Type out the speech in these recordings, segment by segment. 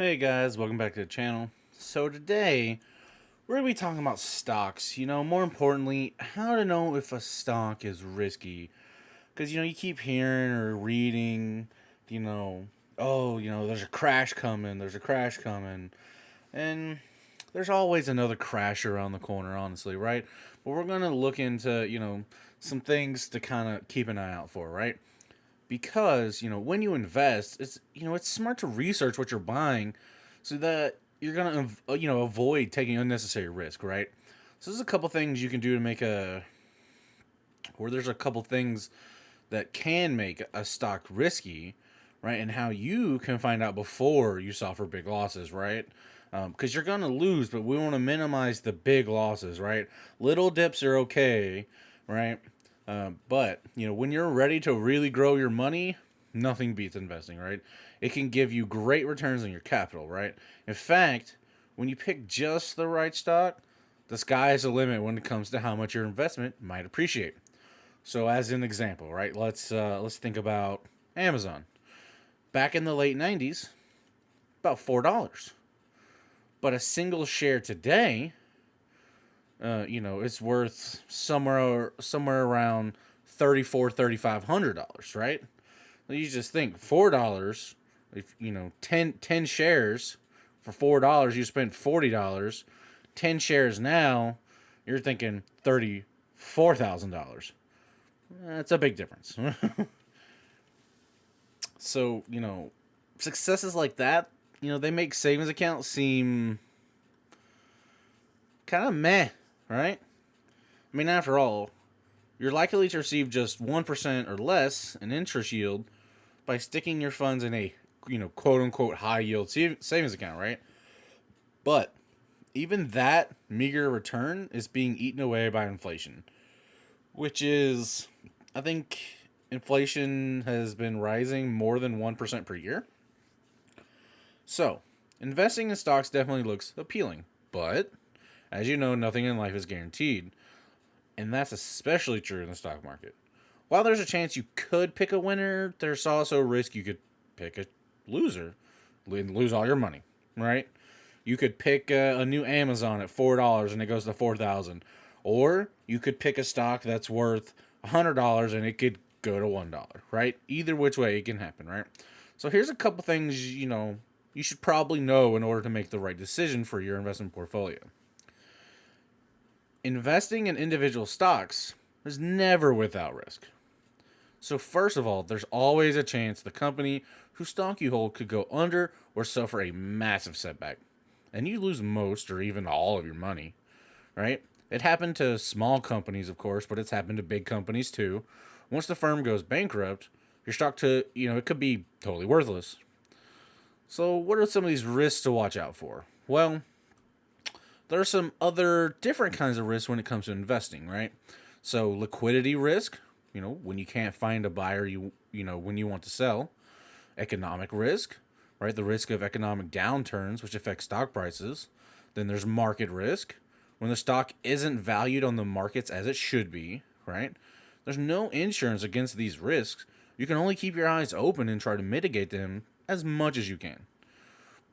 Hey guys, welcome back to the channel. So today, we're going to be talking about stocks. More importantly, how to know if a stock is risky. Because, you keep hearing or reading, there's a crash coming, there's a crash coming. And there's always another crash around the corner, honestly, right? But we're going to look into, some things to kind of keep an eye out for, right? Because when you invest, it's smart to research what you're buying so that you're gonna avoid taking unnecessary risk, right? So there's a couple things you can do to make a or there's a couple things that can make a stock risky, right? And how you can find out before you suffer big losses, right? Because you're gonna lose, but we want to minimize the big losses, right? Little dips are okay, right? But when you're ready to really grow your money, nothing beats investing, right? It can give you great returns on your capital, right? In fact, when you pick just the right stock, the sky is the limit when it comes to how much your investment might appreciate. So, as an example, right? Let's think about Amazon. Back in the late '90s, about $4, but a single share today, it's worth somewhere around $3,500, right? You just think $4. If 10 shares for $4, you spent $40. 10 shares now, you're thinking $34,000. That's a big difference. So successes like that, they make savings accounts seem kind of meh, right? I mean, after all, you're likely to receive just 1% or less in interest yield by sticking your funds in a quote unquote high yield savings account, right? But even that meager return is being eaten away by inflation, which is, I think, inflation has been rising more than 1% per year. So, investing in stocks definitely looks appealing, but as you know, nothing in life is guaranteed, and that's especially true in the stock market. While there's a chance you could pick a winner, there's also a risk you could pick a loser and lose all your money, right? You could pick a new Amazon at $4 and it goes to 4,000, or you could pick a stock that's worth $100 and it could go to $1, right? Either which way it can happen, right? So here's a couple things you should probably know in order to make the right decision for your investment portfolio. Investing in individual stocks is never without risk. So first of all, there's always a chance the company whose stock you hold could go under or suffer a massive setback, and you lose most or even all of your money, right? It happened to small companies, of course, but it's happened to big companies too. Once the firm goes bankrupt, your stock it could be totally worthless. So what are some of these risks to watch out for? Well, there are some other different kinds of risks when it comes to investing, right? So liquidity risk, when you can't find a buyer when you want to sell. Economic risk, right? The risk of economic downturns, which affect stock prices. Then there's market risk, when the stock isn't valued on the markets as it should be, right? There's no insurance against these risks. You can only keep your eyes open and try to mitigate them as much as you can.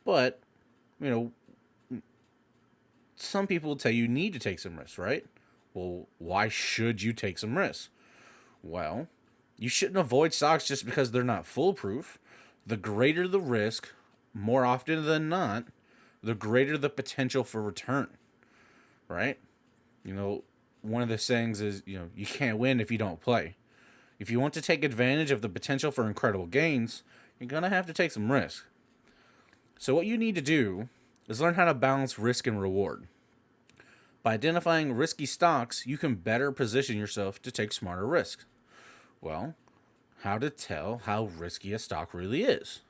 But, you know, some people tell you need to take some risks, right? Well, why should you take some risks? Well, you shouldn't avoid stocks just because they're not foolproof. The greater the risk, more often than not, the greater the potential for return, right? You know, one of the sayings is, you can't win if you don't play. If you want to take advantage of the potential for incredible gains, you're going to have to take some risk. So what you need to do is learn how to balance risk and reward. By identifying risky stocks, you can better position yourself to take smarter risks. Well, how to tell how risky a stock really is?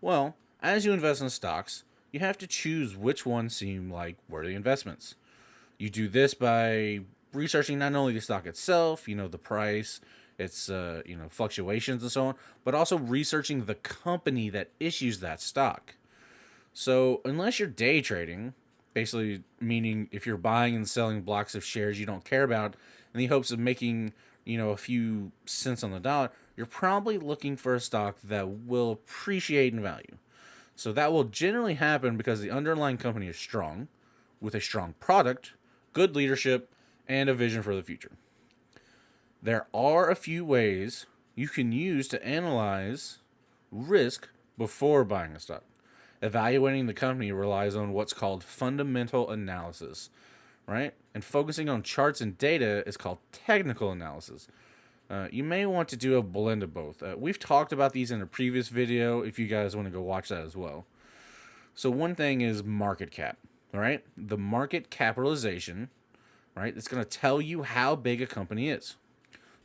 Well, as you invest in stocks, you have to choose which ones seem like worthy investments. You do this by researching not only the stock itself, the price, its fluctuations and so on, but also researching the company that issues that stock. So, unless you're day trading, basically meaning if you're buying and selling blocks of shares you don't care about in the hopes of making, a few cents on the dollar, you're probably looking for a stock that will appreciate in value. So that will generally happen because the underlying company is strong, with a strong product, good leadership, and a vision for the future. There are a few ways you can use to analyze risk before buying a stock. Evaluating the company relies on what's called fundamental analysis, right? And focusing on charts and data is called technical analysis. You may want to do a blend of both. We've talked about these in a previous video if you guys want to go watch that as well. So, one thing is market cap, all right? The market capitalization, right? It's going to tell you how big a company is.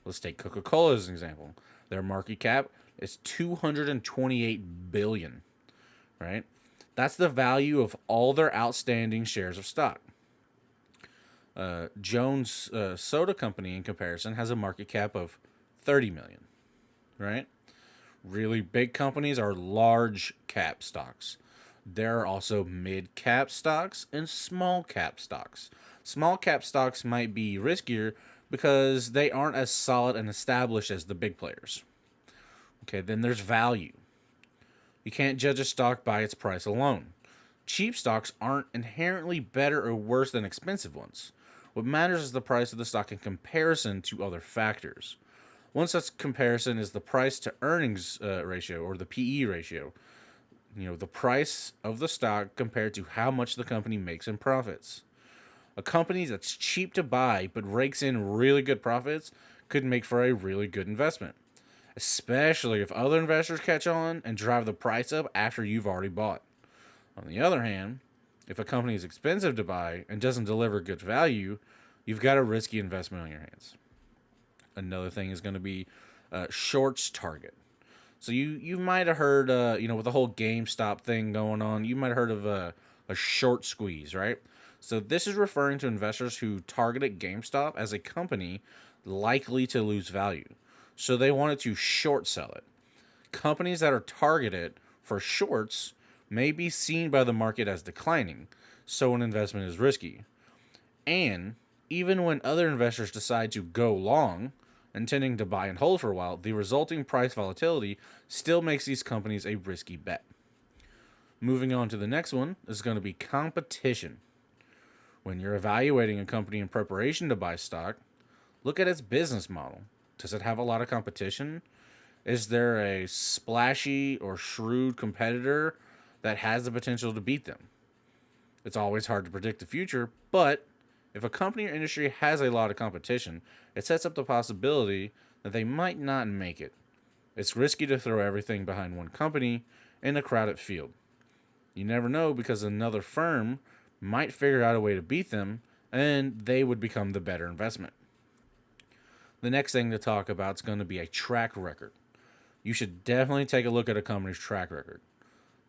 Let's take Coca-Cola as an example. Their market cap is 228 billion, right? That's the value of all their outstanding shares of stock. Jones Soda Company, in comparison, has a market cap of 30 million, right? Really big companies are large cap stocks. There are also mid cap stocks and small cap stocks. Small cap stocks might be riskier because they aren't as solid and established as the big players. Okay, then there's value. You can't judge a stock by its price alone. Cheap stocks aren't inherently better or worse than expensive ones. What matters is the price of the stock in comparison to other factors. One such comparison is the price to earnings ratio, or the PE ratio. The price of the stock compared to how much the company makes in profits. A company that's cheap to buy but rakes in really good profits could make for a really good investment, especially if other investors catch on and drive the price up after you've already bought. On the other hand, if a company is expensive to buy and doesn't deliver good value, you've got a risky investment on your hands. Another thing is going to be shorts target. So you might have heard, with the whole GameStop thing going on, you might have heard of a short squeeze, right? So this is referring to investors who targeted GameStop as a company likely to lose value. So they wanted to short sell it. Companies that are targeted for shorts may be seen by the market as declining, so an investment is risky. And even when other investors decide to go long, intending to buy and hold for a while, the resulting price volatility still makes these companies a risky bet. Moving on to the next one is going to be competition. When you're evaluating a company in preparation to buy stock, look at its business model. Does it have a lot of competition? Is there a splashy or shrewd competitor that has the potential to beat them? It's always hard to predict the future, but if a company or industry has a lot of competition, it sets up the possibility that they might not make it. It's risky to throw everything behind one company in a crowded field. You never know, because another firm might figure out a way to beat them, and they would become the better investment. The next thing to talk about is going to be a track record. You should definitely take a look at a company's track record.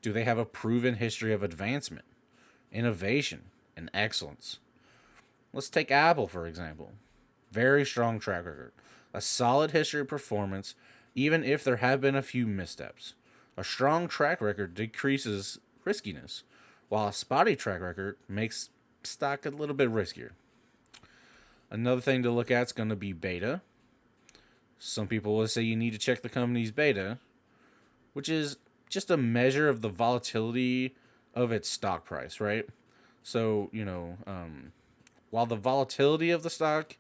Do they have a proven history of advancement, innovation, and excellence? Let's take Apple, for example. Very strong track record. A solid history of performance, even if there have been a few missteps. A strong track record decreases riskiness, while a spotty track record makes stock a little bit riskier. Another thing to look at is going to be beta. Some people will say you need to check the company's beta, which is just a measure of the volatility of its stock price, right? So, while the volatility of the stock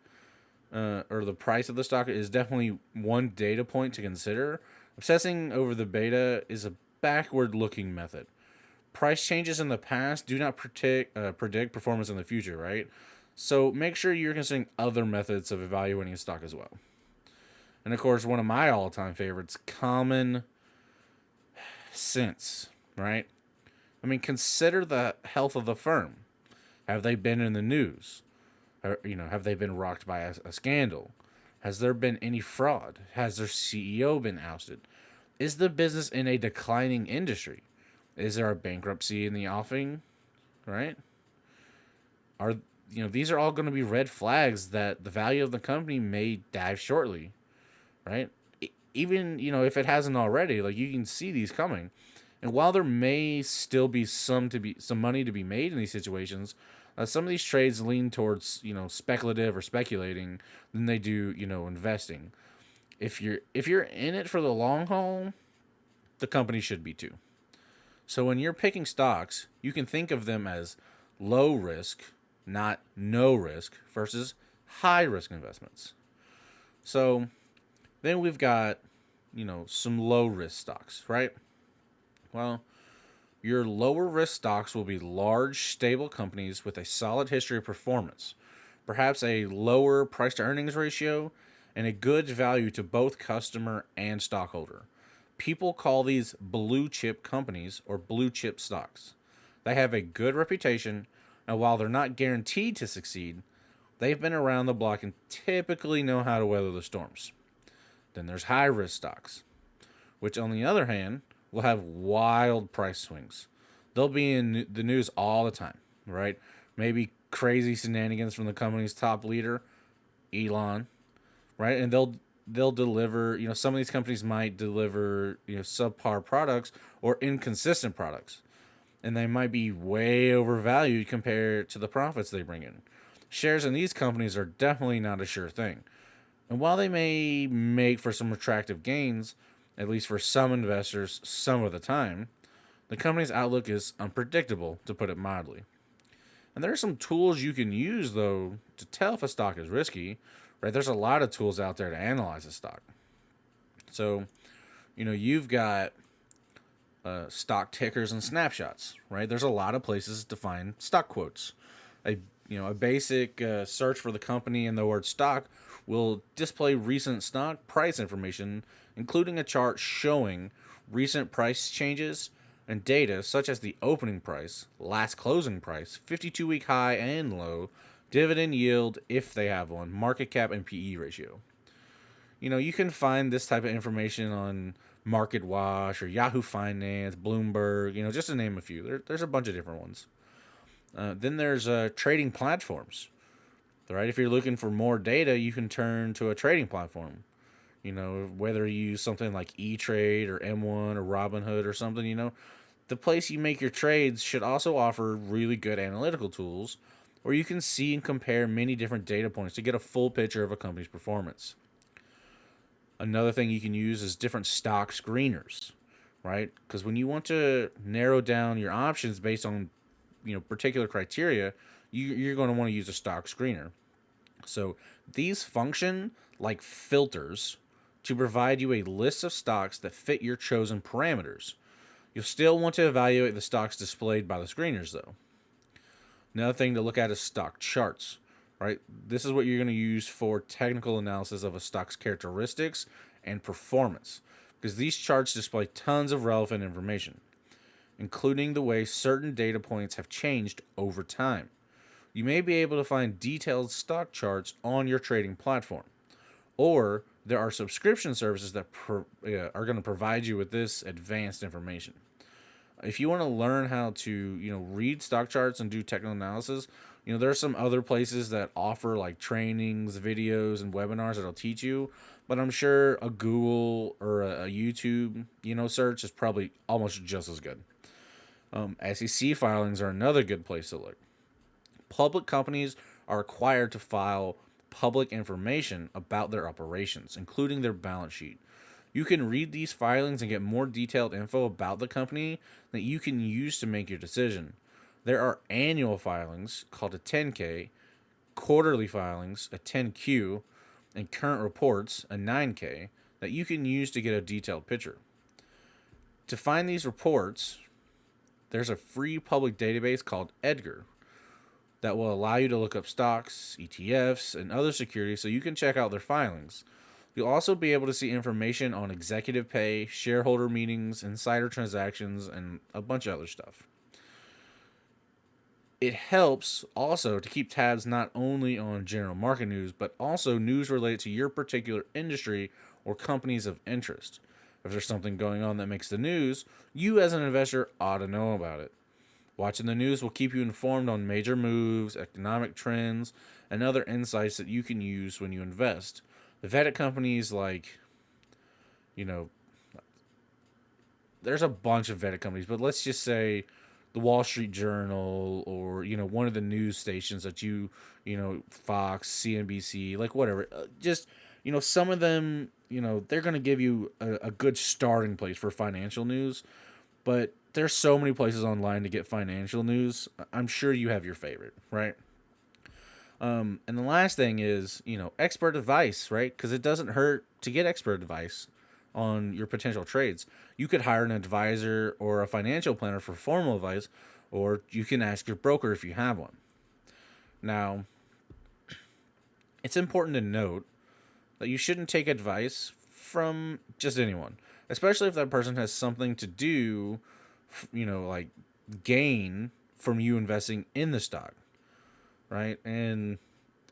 or the price of the stock is definitely one data point to consider, obsessing over the beta is a backward-looking method. Price changes in the past do not predict performance in the future, right? So make sure you're considering other methods of evaluating a stock as well. And of course, one of my all-time favorites, common sense, right? I mean, consider the health of the firm. Have they been in the news? Or, have they been rocked by a scandal? Has there been any fraud? Has their CEO been ousted? Is the business in a declining industry? Is there a bankruptcy in the offing? Right? These are all going to be red flags that the value of the company may dive shortly, right? Even, if it hasn't already, like, you can see these coming. And while there may still be some money to be made in these situations, some of these trades lean towards, speculative or speculating than they do, investing. If you're in it for the long haul, the company should be too. So when you're picking stocks, you can think of them as low risk, not no risk, versus high risk investments. So then we've got, some low risk stocks, right? Well, your lower risk stocks will be large, stable companies with a solid history of performance, perhaps a lower price to earnings ratio, and a good value to both customer and stockholder. People call these blue chip companies or blue chip stocks. They have a good reputation, and while they're not guaranteed to succeed, they've been around the block and typically know how to weather the storms. Then there's high risk stocks, which on the other hand will have wild price swings. They'll be in the news all the time, right? Maybe crazy shenanigans from the company's top leader, Elon, right? And they'll deliver, some of these companies might deliver, subpar products or inconsistent products. And they might be way overvalued compared to the profits they bring in. Shares in these companies are definitely not a sure thing. And while they may make for some attractive gains, at least for some investors some of the time, the company's outlook is unpredictable, to put it mildly. And there are some tools you can use, though, to tell if a stock is risky, right? There's a lot of tools out there to analyze a stock. So, you've got stock tickers and snapshots, right? There's a lot of places to find stock quotes. A basic search for the company and the word stock will display recent stock price information, including a chart showing recent price changes and data such as the opening price, last closing price, 52-week high and low, dividend yield if they have one, market cap and PE ratio. You can find this type of information on MarketWatch or Yahoo Finance, Bloomberg, just to name a few. There's a bunch of different ones. Then there's trading platforms, right? If you're looking for more data, you can turn to a trading platform. Whether you use something like E-Trade or M1 or Robinhood or something, the place you make your trades should also offer really good analytical tools where you can see and compare many different data points to get a full picture of a company's performance. Another thing you can use is different stock screeners, right? Because when you want to narrow down your options based on particular criteria, you're going to want to use a stock screener. So these function like filters to provide you a list of stocks that fit your chosen parameters. You'll still want to evaluate the stocks displayed by the screeners, though. Another thing to look at is stock charts, right? This is what you're going to use for technical analysis of a stock's characteristics and performance, because these charts display tons of relevant information, including the way certain data points have changed over time. You may be able to find detailed stock charts on your trading platform, or there are subscription services that are going to provide you with this advanced information. If you want to learn how to, read stock charts and do technical analysis, there are some other places that offer like trainings, videos, and webinars that'll teach you. But I'm sure a Google or a YouTube, search is probably almost just as good. SEC filings are another good place to look. Public companies are required to file public information about their operations, including their balance sheet. You can read these filings and get more detailed info about the company that you can use to make your decision. There are annual filings called a 10K, quarterly filings, a 10Q, and current reports, a 9K, that you can use to get a detailed picture. To find these reports, there's a free public database called Edgar that will allow you to look up stocks, ETFs, and other securities so you can check out their filings. You'll also be able to see information on executive pay, shareholder meetings, insider transactions, and a bunch of other stuff. It helps also to keep tabs not only on general market news, but also news related to your particular industry or companies of interest. If there's something going on that makes the news, you as an investor ought to know about it. Watching the news will keep you informed on major moves, economic trends, and other insights that you can use when you invest. The vetted companies like, there's a bunch of vetted companies, but let's just say the Wall Street Journal or, one of the news stations that Fox, CNBC, like whatever. Just, some of them, they're going to give you a good starting place for financial news. But there's so many places online to get financial news. I'm sure you have your favorite, right? And the last thing is, expert advice, right? Because it doesn't hurt to get expert advice on your potential trades. You could hire an advisor or a financial planner for formal advice, or you can ask your broker if you have one. Now, it's important to note that you shouldn't take advice from just anyone, especially if that person has something to do, like gain from you investing in the stock, right? And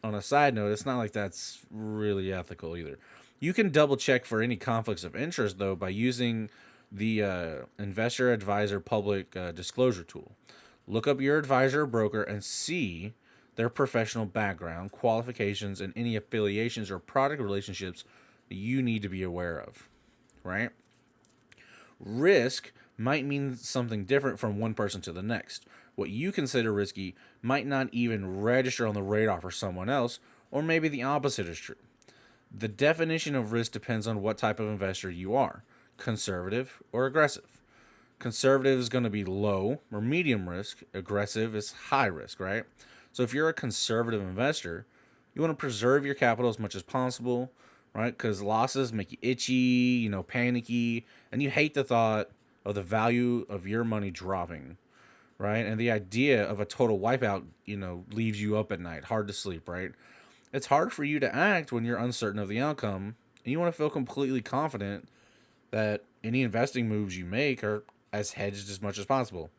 on a side note, it's not like that's really ethical either. You can double check for any conflicts of interest, though, by using the Investor Advisor Public Disclosure tool. Look up your advisor or broker and see their professional background, qualifications, and any affiliations or product relationships that you need to be aware of, right? Risk might mean something different from one person to the next. What you consider risky might not even register on the radar for someone else, or maybe the opposite is true. The definition of risk depends on what type of investor you are, conservative or aggressive. Conservative is going to be low or medium risk, aggressive is high risk, right? So if you're a conservative investor, you want to preserve your capital as much as possible, right? Because losses make you itchy, panicky, and you hate the thought of the value of your money dropping, right? And the idea of a total wipeout, leaves you up at night, hard to sleep, right? It's hard for you to act when you're uncertain of the outcome, and you want to feel completely confident that any investing moves you make are as hedged as much as possible.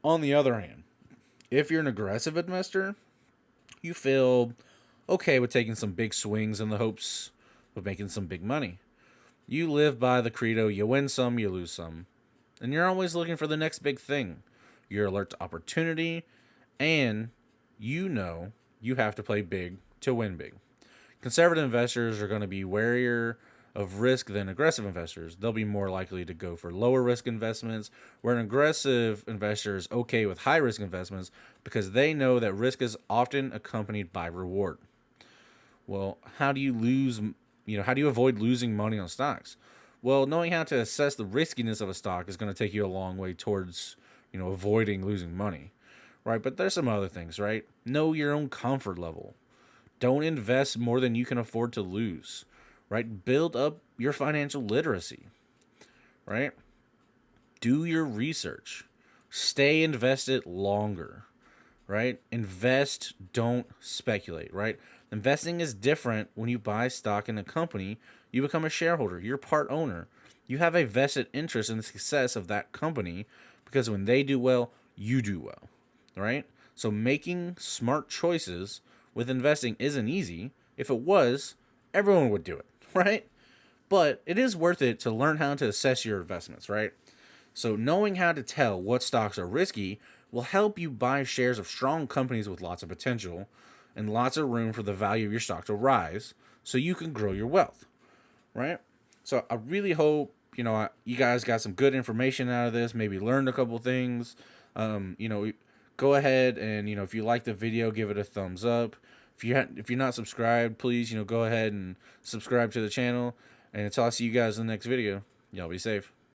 On the other hand, if you're an aggressive investor, you feel okay with taking some big swings in the hopes of making some big money. You live by the credo, you win some, you lose some. And you're always looking for the next big thing. You're alert to opportunity, and you have to play big to win big. Conservative investors are going to be warier of risk than aggressive investors. They'll be more likely to go for lower risk investments, where an aggressive investor is okay with high risk investments because they know that risk is often accompanied by reward. Well, how do you avoid losing money on stocks? Well, knowing how to assess the riskiness of a stock is going to take you a long way towards, avoiding losing money, right? But there's some other things, right? Know your own comfort level. Don't invest more than you can afford to lose, right? Build up your financial literacy, right? Do your research. Stay invested longer, right? Invest, don't speculate, right? Investing is different when you buy stock in a company. You become a shareholder. You're part owner. You have a vested interest in the success of that company because when they do well, you do well, right? So making smart choices with investing isn't easy. If it was, everyone would do it, right? But it is worth it to learn how to assess your investments, right? So knowing how to tell what stocks are risky will help you buy shares of strong companies with lots of potential and lots of room for the value of your stock to rise so you can grow your wealth, right? So I really hope, you guys got some good information out of this, maybe learned a couple things. Go ahead and, if you like the video, give it a thumbs up. If you're not subscribed, please, go ahead and subscribe to the channel. And until I see you guys in the next video, y'all be safe.